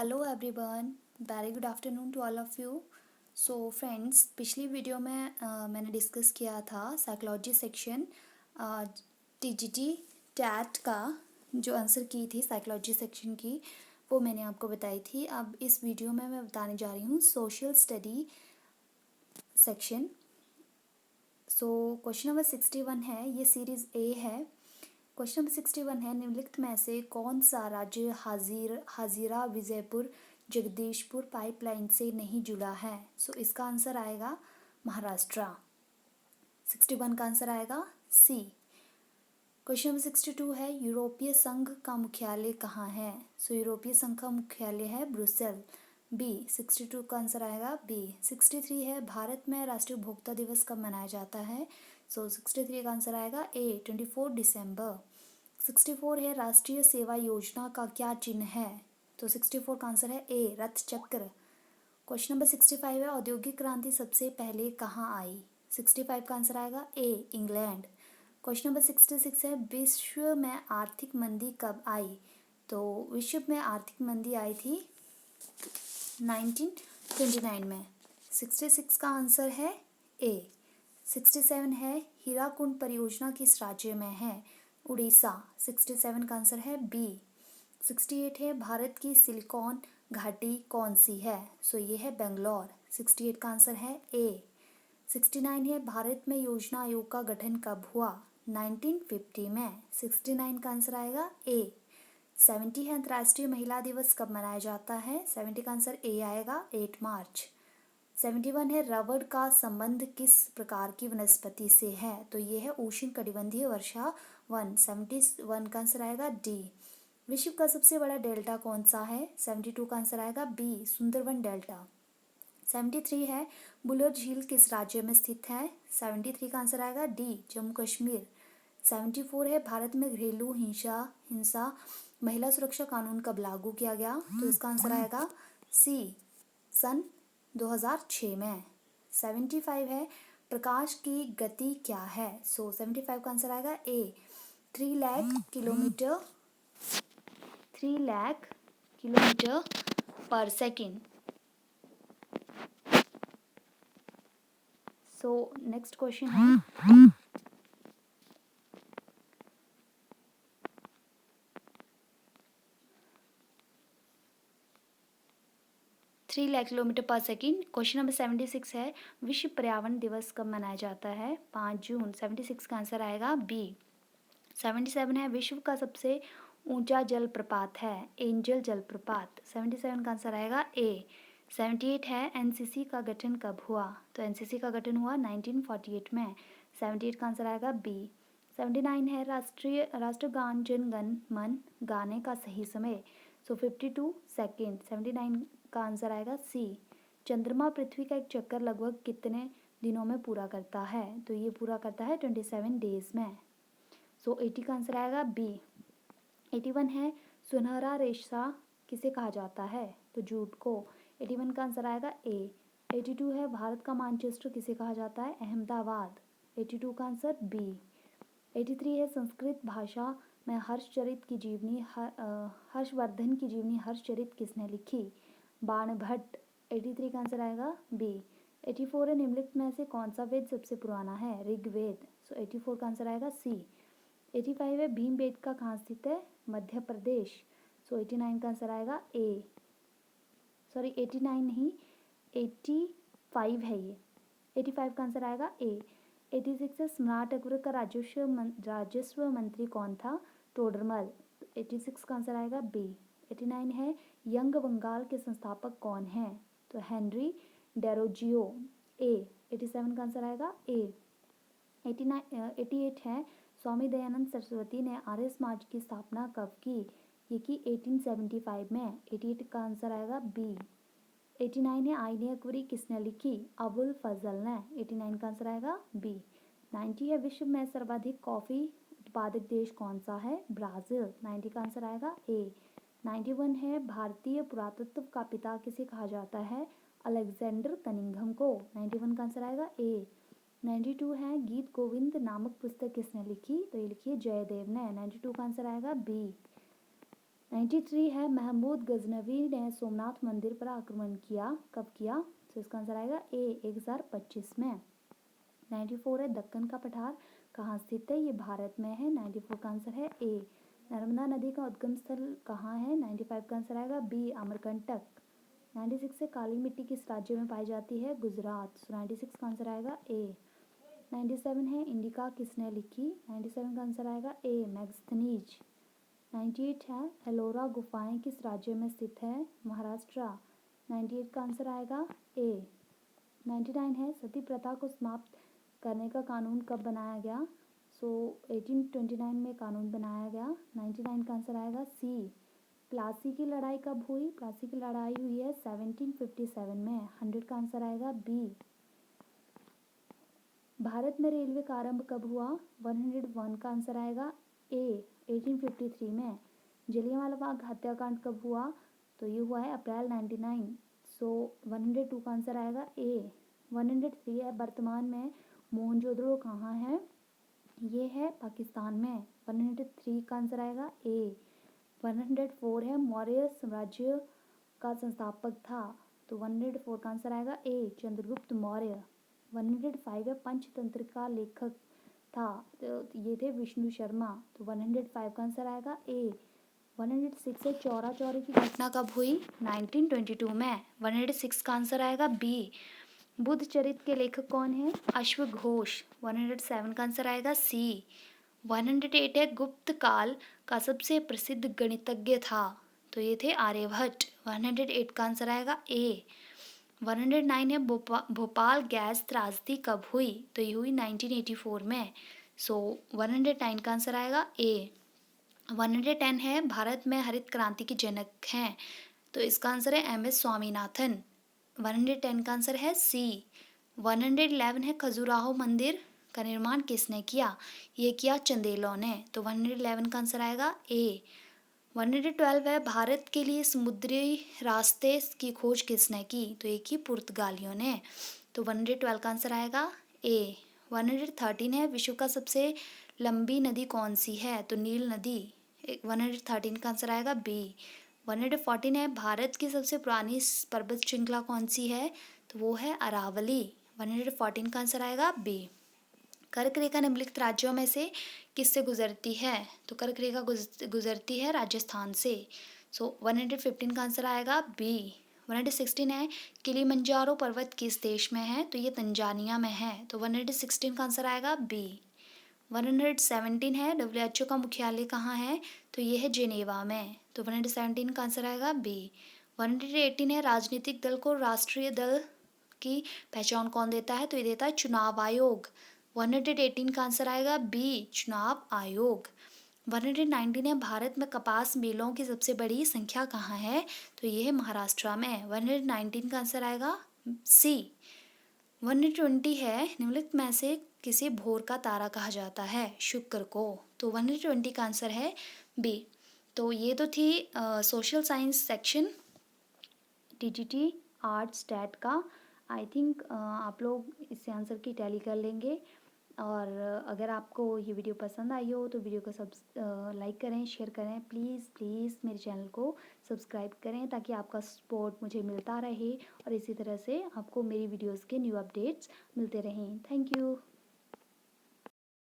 Hello everyone, very good afternoon to all of you. So friends, पिछली video में मैंने discuss किया था साइकोलॉजी सेक्शन टीजीटी टैट का जो आंसर की थी साइकोलॉजी सेक्शन की, वो मैंने आपको बताई थी। अब इस वीडियो में मैं बताने जा रही हूँ social study section. So question number 61 है, ये सीरीज़ ए है। क्वेश्चन नंबर 61 है, निम्नलिखित में से कौन सा राज्य हाजीरा विजयपुर जगदीशपुर पाइपलाइन से नहीं जुड़ा है? सो इसका आंसर आएगा महाराष्ट्र। 61 का आंसर आएगा सी। क्वेश्चन नंबर 62 है, यूरोपीय संघ का मुख्यालय कहाँ है? सो यूरोपीय संघ का मुख्यालय है ब्रुसेल। बी। 62 का आंसर आएगा बी। 63 है, भारत में राष्ट्रीय उपभोक्ता दिवस कब मनाया जाता है? सो 63 का आंसर आएगा ए, 24 दिसंबर। 64 है, राष्ट्रीय सेवा योजना का क्या चिन्ह है? तो 64 का आंसर है ए, रथ चक्र। क्वेश्चन नंबर 65 है, औद्योगिक क्रांति सबसे पहले कहाँ आई? 65 का आंसर आएगा ए, इंग्लैंड। क्वेश्चन नंबर 66 है, विश्व में आर्थिक मंदी कब आई? तो विश्व में आर्थिक मंदी आई थी 1929 में। 66 का आंसर है ए। 67 है, हीराकुंड परियोजना किस राज्य में है? उड़ीसा। 67 का आंसर है बी। 68 है, भारत की सिलिकॉन घाटी कौन सी है? सो ये है बेंगलोर। 68 का आंसर है ए। 69 है, भारत में योजना आयोग का गठन कब हुआ? 1950 में। 69 का आंसर आएगा ए। 70 है, अंतर्राष्ट्रीय महिला दिवस कब मनाया जाता है? 70 का आंसर ए आएगा, 8 मार्च। 71 है, रबड़ का संबंध किस प्रकार की वनस्पति से है? तो ये है उष्णकटिबंधीय वर्षा वन। 71 का आंसर आएगा डी। विश्व का सबसे बड़ा डेल्टा कौन सा है? 72 का आंसर आएगा बी, सुंदरबन डेल्टा। 73 है, बुलर झील किस राज्य में स्थित है? 73 का आंसर आएगा डी, जम्मू कश्मीर। 74 है, भारत में घरेलू हिंसा महिला सुरक्षा कानून कब लागू किया गया? तो इसका आंसर आएगा सी, सन 2006 में। 75 है, प्रकाश की गति क्या है? सो 75 का आंसर आएगा ए, 3 लाख किलोमीटर पर सेकेंड। सो नेक्स्ट क्वेश्चन है, 3 लाख किलोमीटर पर सेकेंड। क्वेश्चन नंबर 76 है, विश्व पर्यावरण दिवस कब मनाया जाता है? 5 जून। 76 का आंसर आएगा बी। 77 है, विश्व का सबसे ऊंचा जलप्रपात है? एंजल जलप्रपात। 77 का आंसर आएगा ए। 78 है, एनसीसी का गठन कब हुआ? तो एनसीसी का गठन हुआ 1948 में। 78 का आंसर आएगा बी। 79 है, राष्ट्रगान जन गण मन गाने का सही समय? सो 52 सेकेंड। 79 का आंसर आएगा सी। चंद्रमा पृथ्वी का एक चक्कर लगभग कितने दिनों में पूरा करता है? तो ये पूरा करता है 27 डेज में। सो 80 का आंसर आएगा बी। 81 है, सुनहरा रेशा किसे कहा जाता है? तो जूट को। 81 का आंसर आएगा ए। 82 है, भारत का मानचेस्टर किसे कहा जाता है? अहमदाबाद। 82 का आंसर बी। 83 है, संस्कृत भाषा में हर्षवर्धन की जीवनी हर्षचरित किसने लिखी? बाणभट्ट। 83 का आंसर आएगा बी। 84 है, निम्नलिखित में से कौन सा वेद सबसे पुराना है? ऋग्वेद। सो 84 का आंसर आएगा सी। 85 है, भीमबेटका कहाँ स्थित है? मध्य प्रदेश। सो 89 का आंसर आएगा ए। सॉरी 89 नहीं, 85 है ये। 85 का आंसर आएगा ए। 86 है, सम्राट अकबर का राजस्व मंत्री कौन था? टोडरमल। 86 का आंसर आएगा बी। 89 है, यंग बंगाल के संस्थापक कौन हैं? तो हेनरी डेरोजियो। ए। 87 का आंसर आएगा ए। 88 है, स्वामी दयानंद सरस्वती ने आर्य समाज की स्थापना कब की? ये की 1875 में। 88 का आंसर आएगा बी। 89 है, आईने अकबरी किसने लिखी? अबुल फजल ने। 89 का आंसर आएगा बी। 90 है, विश्व में सर्वाधिक कॉफ़ी उत्पादक देश कौन सा है? ब्राज़ील। 90 का आंसर आएगा ए। 91 है, भारतीय पुरातत्व का पिता किसे कहा जाता है? अलेक्जेंडर कनिंघम को। 91 का आंसर आएगा ए। 92 है, गीत गोविंद नामक पुस्तक किसने लिखी? तो ये लिखी है जयदेव ने। 92 का आंसर आएगा बी। 93 है महमूद गजनवी ने सोमनाथ मंदिर पर आक्रमण किया, कब किया? तो इसका आंसर आएगा ए 1025 में। 94 है दक्कन का पठार कहाँ स्थित है? ये भारत में है। 94 का आंसर है ए। नर्मदा नदी का उद्गम स्थल कहाँ है? 95 का आंसर आएगा बी अमरकंटक। 96 है काली मिट्टी किस राज्य में पाई जाती है? गुजरात। सो 96 का आंसर आएगा ए। 97 है इंडिका किसने लिखी? 97 का आंसर आएगा ए मैगस्थनीज। 98 है एलोरा गुफाएं किस राज्य में स्थित है? महाराष्ट्र। 98 का आंसर आएगा ए। 99 है सती प्रथा को समाप्त करने का कानून कब बनाया गया? सो 1829 में कानून बनाया गया। 99 का आंसर आएगा सी। प्लासी की लड़ाई कब हुई? प्लासी की लड़ाई हुई है 1757 में। 100 का आंसर आएगा बी। भारत में रेलवे का आरंभ कब हुआ? 101 का आंसर आएगा ए 1853 में। जलियांवाला बाग हत्याकांड कब हुआ? तो ये हुआ है अप्रैल 99। सो 102 का आंसर आएगा ए। 103 है वर्तमान में मोहनजोदड़ो कहाँ है? ये है पाकिस्तान में। 103 का आंसर आएगा ए। 104 है मौर्य साम्राज्य का संस्थापक था? तो 104 का आंसर आएगा ए चंद्रगुप्त मौर्य। 105 है पंचतंत्र का लेखक था? तो ये थे विष्णु शर्मा। तो 105 का आंसर आएगा ए। 106 है चौरा चौरी की घटना कब हुई? 1922 में। 106 का आंसर आएगा बी। बुद्ध चरित्र के लेखक कौन है? अश्वघोष। 107 का आंसर आएगा सी। 108 है गुप्त काल का सबसे प्रसिद्ध गणितज्ञ था? तो ये थे आर्यभट्ट। 108 का आंसर आएगा ए। 109 है भोपाल गैस त्रासदी कब हुई? तो ये हुई 1984 में। सो 109 का आंसर आएगा ए। 110 है भारत में हरित क्रांति के जनक हैं? तो इसका आंसर है एम एस स्वामीनाथन। 110 का आंसर है सी। 111 है खजुराहो मंदिर का निर्माण किसने किया? ये किया चंदेलों ने। तो 111 का आंसर आएगा ए। 112 है भारत के लिए समुद्री रास्ते की खोज किसने की? तो ये की पुर्तगालियों ने। तो 112 का आंसर आएगा ए। 113 है विश्व का सबसे लंबी नदी कौन सी है? तो नील नदी। 113 का आंसर आएगा बी। 114 है भारत की सबसे पुरानी पर्वत श्रृंखला कौन सी है? तो वो है अरावली। 114 का आंसर आएगा बी। कर्क रेखा निम्नलिखित राज्यों में से किससे गुजरती है? तो कर्क रेखा गुजरती है राजस्थान से। सो 115 का आंसर आएगा बी। 116 है किलिमंजारो पर्वत किस देश में है? तो ये तंजानिया में है। तो 116 का आंसर आएगा बी। 117 है WHO का मुख्यालय कहाँ है? तो ये है जेनेवा में। तो 117 का आंसर आएगा बी। 118 है राजनीतिक दल को राष्ट्रीय दल की पहचान कौन देता है? तो ये देता है चुनाव आयोग। 118 का आंसर आएगा बी चुनाव आयोग। 119 है भारत में कपास मिलों की सबसे बड़ी संख्या कहाँ है? तो ये है महाराष्ट्र में। 119 का आंसर आएगा सी। 120 है निम्नलिखित में से किसे भोर का तारा कहा जाता है? शुक्र को। तो 120 का आंसर है बी। तो ये तो थी social science section TGT arts stat का। आई थिंक आप लोग इससे आंसर की टैली कर लेंगे। और अगर आपको ये वीडियो पसंद आई हो तो वीडियो को लाइक करें, शेयर करें, प्लीज़ प्लीज़ मेरे चैनल को सब्सक्राइब करें ताकि आपका सपोर्ट मुझे मिलता रहे और इसी तरह से आपको मेरी वीडियोस के न्यू अपडेट्स मिलते रहें। Thank you.